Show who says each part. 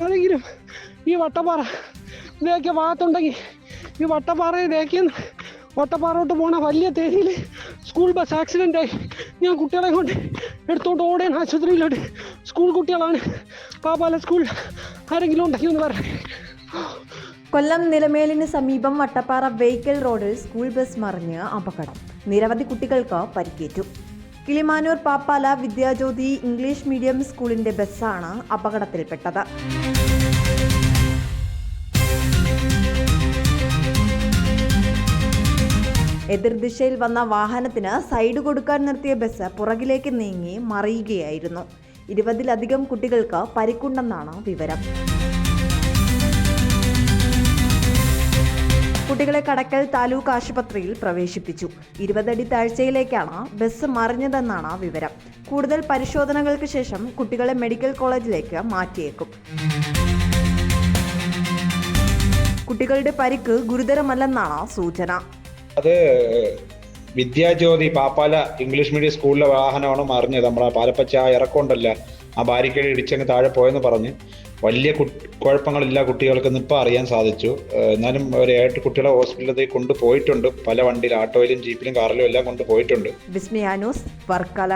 Speaker 1: ഏതെങ്കിലും ഈ വട്ടപ്പാറ ഇതൊക്കെ ഭാഗത്തുണ്ടെങ്കിൽ ഈ വട്ടപ്പാറയിൽ തേക്കുന്ന വട്ടപ്പാറോട്ട് പോണ വലിയ തേരിയിൽ സ്കൂൾ ബസ് ആക്സിഡൻ്റ് ആയി ഞാൻ കുട്ടികളെ കൊണ്ട് എടുത്തോണ്ട് ഓടേൻ ആശുപത്രിയിലോട്ട്. സ്കൂൾ കുട്ടികളാണ്. പാപ്പാല സ്കൂൾ ആരെങ്കിലും ഉണ്ടെങ്കിൽ ഒന്ന് പറയാം.
Speaker 2: കൊല്ലം നിലമേലിന് സമീപം വട്ടപ്പാറ വെയ്ക്കൽ റോഡിൽ സ്കൂൾ ബസ് മറിഞ്ഞ് അപകടം. നിരവധി കുട്ടികൾക്ക് പരിക്കേറ്റു. കിളിമാനൂർ പാപ്പാല വിദ്യാജ്യോതി ഇംഗ്ലീഷ് മീഡിയം സ്കൂളിന്റെ ബസ്സാണ് അപകടത്തിൽപ്പെട്ടത്. എതിർദിശയിൽ വന്ന വാഹനത്തിന് സൈഡ് കൊടുക്കാൻ നിർത്തിയ ബസ് പുറകിലേക്ക് നീങ്ങി മറിയുകയായിരുന്നു. 20-ലധികം കുട്ടികൾക്ക് പരിക്കുണ്ടെന്നാണ് വിവരം. കുട്ടികളെ കടക്കൽ താലൂക്ക് ആശുപത്രിയിൽ പ്രവേശിപ്പിച്ചു. 20 അടി താഴ്ചയിലേക്കാണ് ബസ് മറിഞ്ഞതെന്നാണ് വിവരം. കൂടുതൽ പരിശോധനകൾക്ക് ശേഷം കുട്ടികളെ മെഡിക്കൽ കോളേജിലേക്ക് മാറ്റിയേക്കും. കുട്ടികളുടെ പരിക്ക് ഗുരുതരമല്ലെന്നാണ് സൂചന.
Speaker 3: അത് വിദ്യാജ്യോതി പാപ്പാല ഇംഗ്ലീഷ് മീഡിയം സ്കൂളിലെ വാഹനമാണ് മറിഞ്ഞത്. നമ്മളെ പാലപ്പച്ച ഇറക്കമുണ്ടല്ല, ആ ബാരിക്കേഡ് ഇടിച്ചങ്ങ് താഴെ പോയെന്ന് പറഞ്ഞ് വലിയ കുഴപ്പങ്ങളില്ല കുട്ടികൾക്ക് ഇപ്പോൾ അറിയാൻ സാധിച്ചു. എന്നാലും ഒരു 8 കുട്ടികളെ ഹോസ്പിറ്റലിൽ കൊണ്ടുപോയിട്ടുണ്ട്. പല വണ്ടിയിൽ, ആട്ടോയിലും ജീപ്പിലും കാറിലും എല്ലാം കൊണ്ടുപോയിട്ടുണ്ട്.
Speaker 2: വിസ്മയ ന്യൂസ്, വർക്കല.